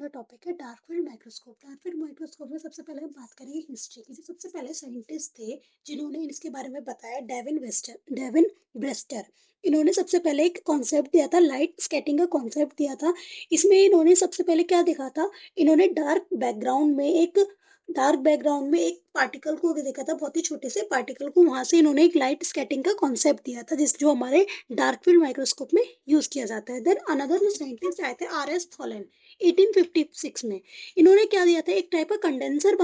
हमारा टॉपिक है dark field microscope. Dark field microscope में सबसे पहले हम बात करेंगे हिस्ट्री की। जो सबसे पहले साइंटिस्ट थे जिन्होंने इसके बारे में बताया, डेविन ब्रेस्टर। इन्होंने सबसे पहले एक कॉन्सेप्ट दिया था, लाइट स्कैटरिंग का कॉन्सेप्ट दिया था। इसमें इन्होंने सबसे पहले क्या देखा था, इन्होंने डार्क बैकग्राउंड में एक पार्टिकल को देखा था, बहुत ही छोटे से पार्टिकल को। वहां से इन्होंने एक लाइट स्कैटरिंग का कॉन्सेप्ट दिया था, जो हमारे डार्क फील्ड माइक्रोस्कोप में यूज किया जाता है। देन अनदर जो साइंटिस्ट आए थे, RS थॉलन, 1856 में। इन्होंने क्या दिया था, एक टाइप का कंडेंसर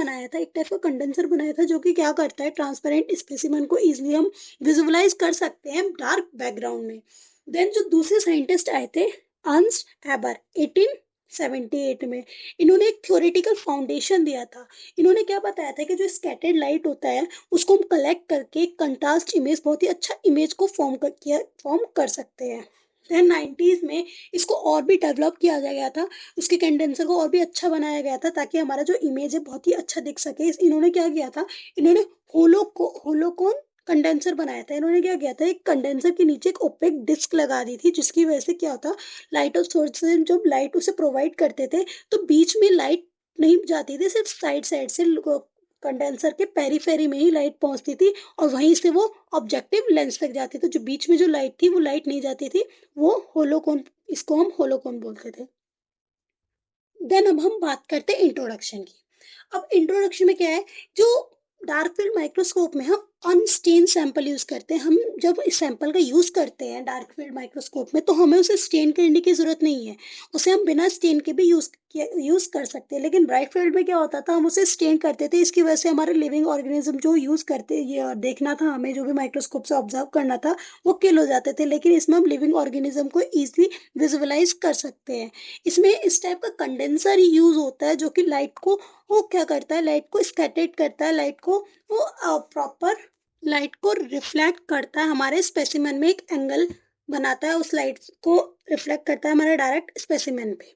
बनाया था जो कि क्या करता है, ट्रांसपेरेंट स्पेसिमेन को इजिली हम विजुअलाइज कर सकते हैं डार्क बैकग्राउंड में। देन जो दूसरे साइंटिस्ट आए थे, अर्नस्ट हैबर, 1878 में। इन्होंने एक थ्योरेटिकल फाउंडेशन दिया था। इन्होंने क्या बताया था कि जो स्कैटर्ड लाइट होता है उसको हम कलेक्ट करके कंट्रास्ट इमेज, बहुत ही अच्छा इमेज को फॉर्म कर सकते हैं। देन 90s में इसको और भी डेवलप किया गया था, उसके कंडेंसर को और भी अच्छा बनाया गया था ताकि हमारा जो इमेज है बहुत ही अच्छा दिख सके। इन्होंने क्या किया था, इन्होंने होलोकोन कंडेंसर बनाया था। इन्होंने क्या किया था, एक कंडेंसर के नीचे एक ओपेक डिस्क लगा दी थी, जिसकी वजह से क्या होता, लाइट और सोर्स से जब लाइट उसे प्रोवाइड करते थे तो बीच में लाइट नहीं जाती थी, सिर्फ साइड साइड से कंडेंसर के पेरीफेरी में ही लाइट पहुंचती थी और वहीं से वो ऑब्जेक्टिव लेंस तक जाती थी। तो जो बीच में जो लाइट थी वो लाइट नहीं जाती थी, वो होलोकोन, इसको हम होलोकोन बोलते थे। देन अब हम बात करते हैं इंट्रोडक्शन की। अब इंट्रोडक्शन में क्या है, जो डार्क फील्ड माइक्रोस्कोप में हम अनस्टेन सैंपल यूज करते हैं। हम जब इस सैंपल का यूज करते हैं डार्क फील्ड माइक्रोस्कोप में तो हमें उसे स्टेन करने की जरूरत नहीं है, उसे हम बिना स्टेन के भी यूज कर सकते हैं। लेकिन ब्राइट फील्ड में क्या होता था, हम उसे स्टेन करते थे। इसकी वजह से हमारे लिविंग ऑर्गेनिज्म जो यूज करते, ये देखना था हमें, जो भी माइक्रोस्कोप से ऑब्जर्व करना था वो किल हो जाते थे। लेकिन इसमें हम लिविंग ऑर्गेनिज्म को इजिली विजुअलाइज कर सकते हैं। इसमें इस टाइप का कंडेंसर ही यूज होता है जो कि लाइट को, वो क्या करता है, लाइट को स्कैटर्ड करता है, लाइट को वो प्रॉपर लाइट को रिफ्लेक्ट करता है, हमारे स्पेसिमेन में एक एंगल बनाता है, उस लाइट को रिफ्लेक्ट करता है हमारे डायरेक्ट स्पेसिमेन पे।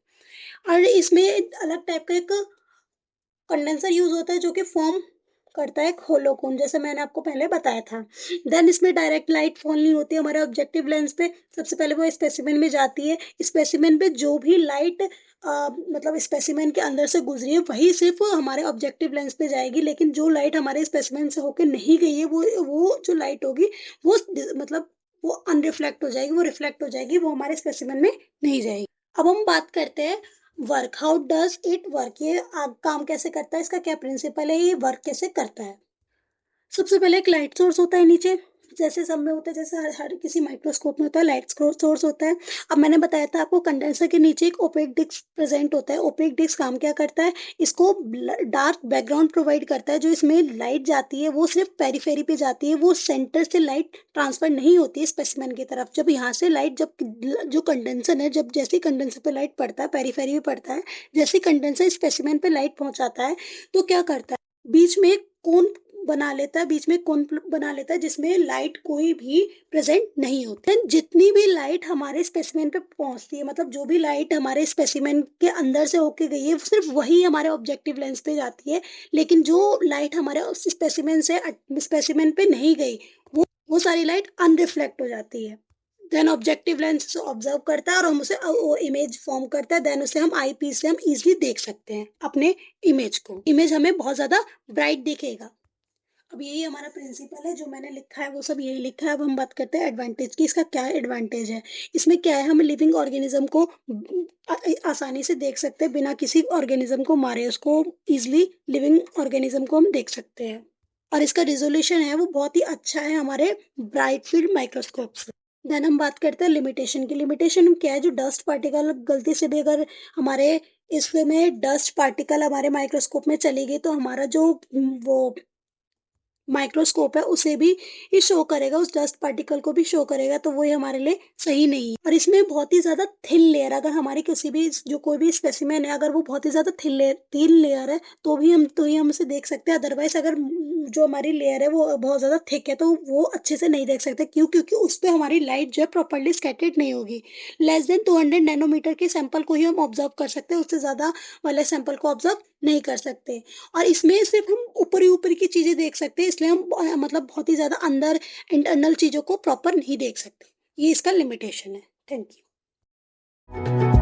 और इसमें अलग टाइप का एक कंडेंसर यूज होता है जो कि फॉर्म करता है एक होलोकोन, जैसे मैंने आपको पहले बताया था। देन इसमें डायरेक्ट लाइट फॉल नहीं होती हमारे ऑब्जेक्टिव लेंस पे। सबसे पहले वो स्पेसिमेन में जाती है, स्पेसिमेन पे जो भी लाइट मतलब स्पेसिमेन के अंदर से गुजरी है वही सिर्फ हमारे ऑब्जेक्टिव लेंस पे जाएगी। लेकिन जो लाइट हमारे स्पेसिमेन से होके नहीं गई है, वो जो लाइट होगी वो मतलब वो अनरिफ्लेक्ट हो जाएगी, वो रिफ्लेक्ट हो जाएगी, वो हमारे स्पेसिमेन में नहीं जाएगी। अब हम बात करते हैं work, how does it work, ये काम कैसे करता है, इसका क्या प्रिंसिपल है, ये वर्क कैसे करता है। सबसे पहले एक लाइट सोर्स होता है नीचे, जैसे सब में होता है, जैसे हर किसी माइक्रोस्कोप में होता है, लाइट सोर्स होता है। अब मैंने बताया था आपको, कंडेंसर के नीचे एक ओपेक डिस्क प्रेजेंट होता है। ओपेक डिस्क काम क्या करता है, इसको डार्क बैकग्राउंड प्रोवाइड करता है। जो इसमें लाइट जाती है वो सिर्फ पेरीफेरी पे जाती है, वो सेंटर से लाइट ट्रांसफर नहीं होती है स्पेसिमेन की तरफ। जब यहाँ से लाइट, जब जो कंडेंसर है, जब जैसे कंडेंसर पे लाइट पड़ता है, पेरीफेरी पे पड़ता है, जैसे कंडेंसर स्पेसिमेन पे लाइट पहुंचाता है तो क्या करता है, बीच में एक कोन बना लेता है, बीच में कोन बना लेता है जिसमें लाइट कोई भी प्रेजेंट नहीं होती है। जितनी भी लाइट हमारे स्पेसिमेन पे पहुंचती है, मतलब जो भी लाइट हमारे स्पेसिमेन के अंदर से होके गई है, सिर्फ वही हमारे ऑब्जेक्टिव लेंस पे जाती है। लेकिन जो लाइट हमारे स्पेसिमेन पे नहीं गई, वो सारी लाइट अनरिफ्लेक्ट हो जाती है। देन ऑब्जेक्टिव लेंस से ऑब्जर्व करता है और हम उसे वो इमेज फॉर्म करता है। देन उसे हम आई पीस से हम इजिली देख सकते हैं अपने इमेज को। इमेज हमें बहुत ज्यादा ब्राइट दिखेगा। अब यही हमारा प्रिंसिपल है, जो मैंने लिखा है वो सब यही लिखा है। अब हम बात करते हैं एडवांटेज की, इसका क्या एडवांटेज है। इसमें क्या है, हम लिविंग ऑर्गेनिज्म को आसानी से देख सकते हैं, बिना किसी ऑर्गेनिज्म को मारे उसको इजिली लिविंग ऑर्गेनिज्म को हम देख सकते हैं। और इसका रिजोल्यूशन है वो बहुत ही अच्छा है हमारे ब्राइट फील्ड माइक्रोस्कोप से। देन हम बात करते हैं लिमिटेशन की। लिमिटेशन क्या है, जो डस्ट पार्टिकल गलती से भी अगर हमारे इसमें डस्ट पार्टिकल हमारे माइक्रोस्कोप में चली गई तो हमारा जो वो माइक्रोस्कोप है उसे भी ये शो करेगा, उस डस्ट पार्टिकल को भी शो करेगा, तो वो ये हमारे लिए सही नहीं है। और इसमें बहुत ही ज्यादा थिन लेयर, अगर हमारी किसी भी जो कोई भी स्पेसिमेन है अगर वो बहुत ही ज्यादा थिन लेयर है तो ही हम उसे देख सकते हैं। अदरवाइज अगर जो हमारी लेयर है वो बहुत ज्यादा थिक है तो वो अच्छे से नहीं देख सकते। क्यों? क्योंकि उस पर हमारी लाइट जो है प्रॉपरली स्कैटर्ड नहीं होगी। लेस देन 200 नैनोमीटर के सैंपल को ही हम ऑब्जर्व कर सकते हैं, उससे ज्यादा वाले सैंपल को ऑब्जर्व नहीं कर सकते। और इसमें सिर्फ हम ऊपरी ऊपरी की चीजें देख सकते हैं, इसलिए हम मतलब बहुत ही ज्यादा अंदर इंटरनल चीजों को प्रॉपर नहीं देख सकते। ये इसका लिमिटेशन है। Thank you.